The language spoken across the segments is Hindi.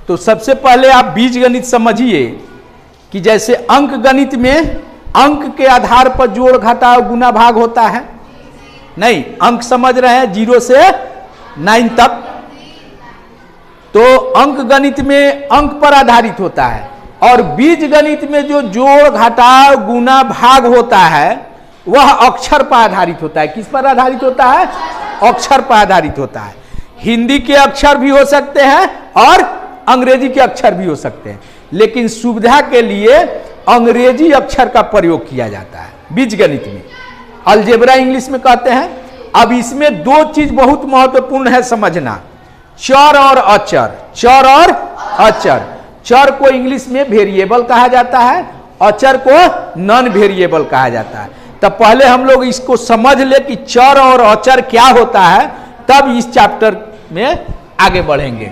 तो सबसे पहले आप बीजगणित समझिए कि जैसे अंक गणित में अंक के आधार पर जोड़ घटाव गुना भाग होता है, नहीं अंक समझ रहे हैं 0 से 9 तक, तो अंक गणित में अंक पर आधारित होता है। और बीज गणित में जो जोड़ घटाव गुना भाग होता है वह अक्षर पर आधारित होता है। किस पर आधारित होता है? अक्षर पर आधारित होता है। हिंदी के अक्षर भी हो सकते हैं और अंग्रेजी के अक्षर भी हो सकते हैं, लेकिन सुविधा के लिए अंग्रेजी अक्षर का प्रयोग किया जाता है बीज गणित में। अलजेब्रा इंग्लिश में कहते हैं। अब इसमें दो चीज बहुत महत्वपूर्ण है समझना, चर और अचर। चर और अचर, चर को इंग्लिश में वेरिएबल कहा जाता है, अचर को नॉन वेरिएबल कहा जाता है। तब पहले हम लोग इसको समझ ले कि चर और अचर क्या होता है, तब इस चैप्टर में आगे बढ़ेंगे।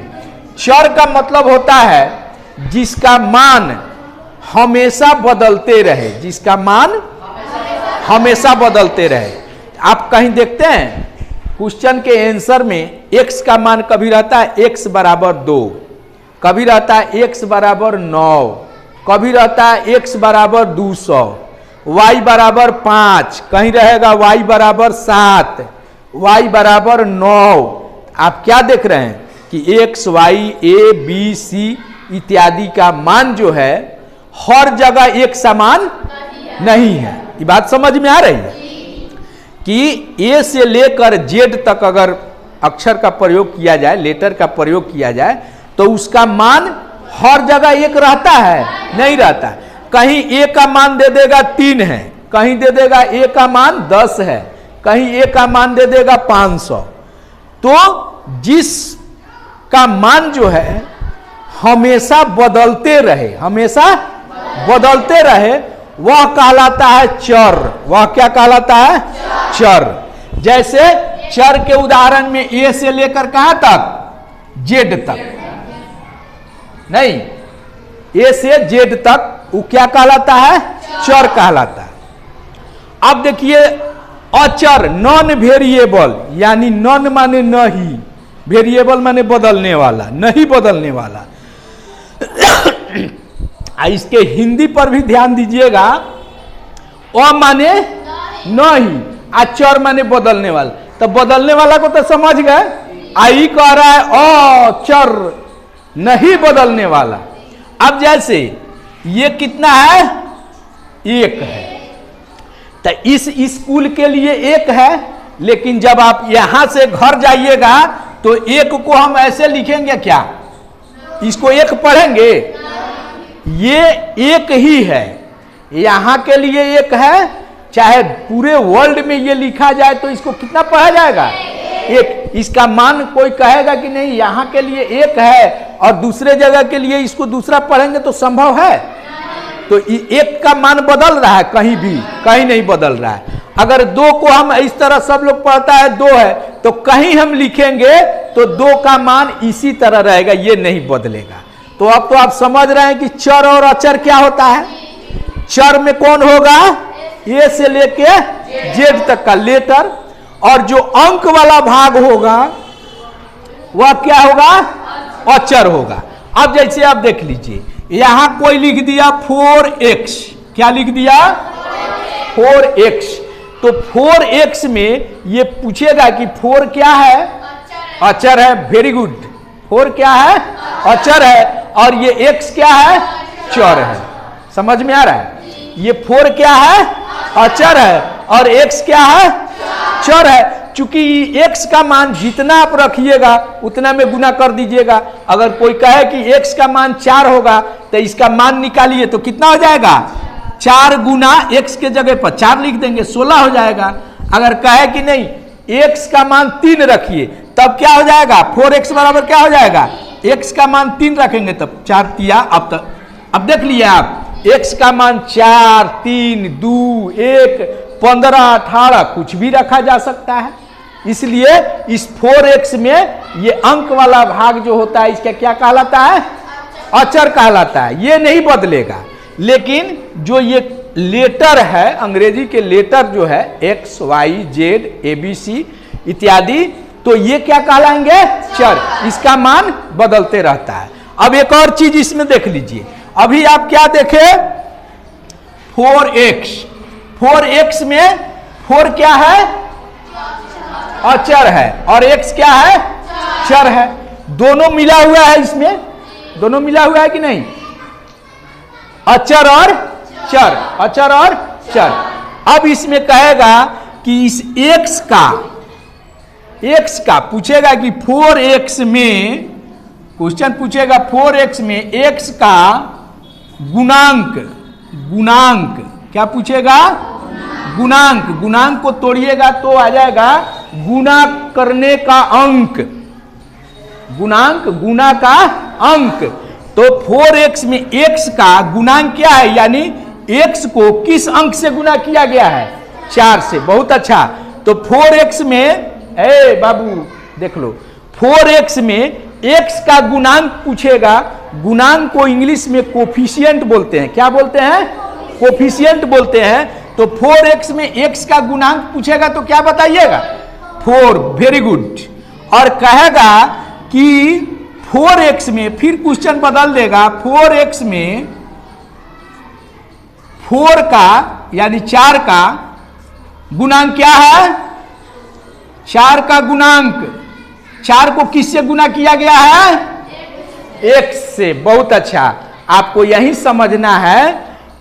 चर का मतलब होता है जिसका मान हमेशा बदलते रहे, जिसका मान हमेशा बदलते रहे। आप कहीं देखते हैं क्वेश्चन के आंसर में x का मान कभी रहता है x बराबर 2, कभी रहता है x बराबर 9, कभी रहता है x बराबर 200, y बराबर 5, कहीं रहेगा y बराबर 7, y बराबर 9। आप क्या देख रहे हैं कि x, y, a, b, c इत्यादि का मान जो है हर जगह एक समान नहीं है। ये बात समझ में आ रही है कि ए से लेकर जेड तक अगर अक्षर का प्रयोग किया जाए, लेटर का प्रयोग किया जाए, तो उसका मान हर जगह एक रहता है? नहीं रहता। कहीं ए का मान दे देगा 3 है, कहीं दे देगा ए का मान 10 है, कहीं ए का मान दे देगा 500। तो जिस का मान जो है हमेशा बदलते रहे, हमेशा बदलते रहे, वह कहलाता है चर। वह क्या कहलाता है? चर। जैसे चर के उदाहरण में ए से लेकर कहां तक? जेड तक, नहीं ए से जेड तक, वो क्या कहलाता है? चर कहलाता है। अब देखिए अचर, नॉन वेरिएबल, यानी नॉन माने नहीं, वेरिएबल माने बदलने वाला, नहीं बदलने वाला। इसके हिंदी पर भी ध्यान दीजिएगा, अ माने नहीं, अचर माने बदलने वाला। तो बदलने वाला को तो समझ गए, आई कह रहा है अचर, नहीं बदलने वाला। अब जैसे ये कितना है? 1 है, तो इस स्कूल के लिए 1 है, लेकिन जब आप यहां से घर जाइएगा तो 1 को हम ऐसे लिखेंगे क्या? इसको 1 पढ़ेंगे? ये 1 ही है, यहां के लिए 1 है, चाहे पूरे वर्ल्ड में ये लिखा जाए तो इसको कितना पढ़ा जाएगा? 1। इसका मान कोई कहेगा कि नहीं यहां के लिए 1 है और दूसरे जगह के लिए इसको दूसरा पढ़ेंगे तो संभव है? तो 1 का मान बदल रहा है कहीं भी? कहीं नहीं बदल रहा है। अगर 2 को हम इस तरह सब लोग पढ़ता है 2 है, तो कहीं हम लिखेंगे तो 2 का मान इसी तरह रहेगा, ये नहीं बदलेगा। तो अब तो आप समझ रहे हैं कि चर और अचर क्या होता है। चर में कौन होगा? ए से लेके जेड तक का लेटर, और जो अंक वाला भाग होगा वह क्या होगा? अचर होगा। अब जैसे आप देख लीजिए, यहां कोई लिख दिया 4x, क्या लिख दिया? 4x। तो 4x में ये पूछेगा कि 4 क्या है? अचर है। वेरी गुड, 4 क्या है? अचर है। और ये x क्या है? चर है। समझ में आ रहा है? ये 4 क्या है? अचर है, और x क्या है? चर है। चूंकि x का मान जितना आप रखिएगा उतना में गुना कर दीजिएगा। अगर कोई कहे कि x का मान 4 होगा तो इसका मान निकालिए तो कितना हो जाएगा? 4 गुना x के जगह पर 4 लिख देंगे, 16 हो जाएगा। अगर कहे कि नहीं x का मान 3 रखिए, तब क्या हो जाएगा? 4x बराबर क्या हो जाएगा? x का मान 3 रखेंगे तब 4 तिया। अब देख लिए आप, x का मान 4, 3, 2, 1, 15, 18 कुछ भी रखा जा सकता है। इसलिए इस 4x में ये अंक वाला भाग जो होता है इसका क्या कहलाता है? अचर कहलाता है। ये नहीं बदलेगा। लेकिन जो ये लेटर है, अंग्रेजी के लेटर जो है x, y, z, a, b, c इत्यादि, तो ये क्या कहलाएंगे? चर। इसका मान बदलते रहता है। अब एक और चीज इसमें देख लीजिए, अभी आप क्या देखे 4x, 4x में 4 क्या है, अचर है, और x क्या है, चर है। दोनों मिला हुआ है, इसमें दोनों मिला हुआ है कि नहीं, अचर और चर, अचर और चर। अब इसमें कहेगा कि इस x का पूछेगा कि 4x में, क्वेश्चन पूछेगा 4x में x का गुणांक, गुणांक क्या पूछेगा, गुणांक, गुणांक को तोड़िएगा तो आ जाएगा गुणा करने का अंक, गुणांक गुना का अंक। तो 4x में x का गुणांक क्या है, यानी x को किस अंक से गुना किया गया है, 4 से। बहुत अच्छा। तो 4x में, ए बाबू देख लो, 4x में x का गुणांक पूछेगा, गुणांक को इंग्लिश में कोफिशिएंट बोलते हैं। क्या बोलते हैं, कोफिशिएंट बोलते हैं। तो 4x में x का गुणांक पूछेगा तो क्या बताइएगा, 4। Very good. और कहेगा कि 4x में, फिर क्वेश्चन बदल देगा, 4x में 4 का यानी 4 का गुणांक क्या है, 4 का गुणांक, 4 को किससे गुना किया गया है, x से। बहुत अच्छा। आपको यही समझना है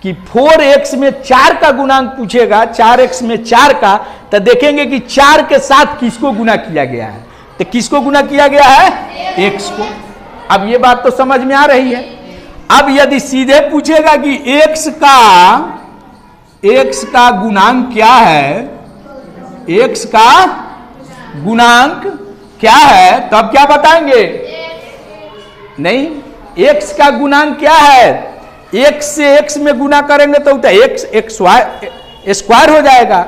कि 4x में 4 का गुणांक पूछेगा, 4x में 4 का, तो देखेंगे कि 4 के साथ किसको गुना किया गया है, तो किसको गुना किया गया है, x को। अब ये बात तो समझ में आ रही है। अब यदि सीधे पूछेगा कि x का गुणांक क्या है, x का गुणांक क्या है, तब क्या बताएंगे, नहीं, x का गुणांक क्या है, x से x में गुना करेंगे तो x स्क्वायर हो जाएगा।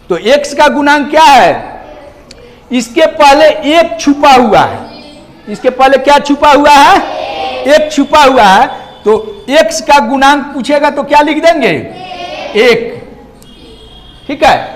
तो x का गुणांक क्या है, इसके पहले एक छुपा हुआ है, इसके पहले क्या छुपा हुआ है, एक छुपा हुआ है। तो x का गुणांक पूछेगा तो क्या लिख देंगे, 1। ठीक है।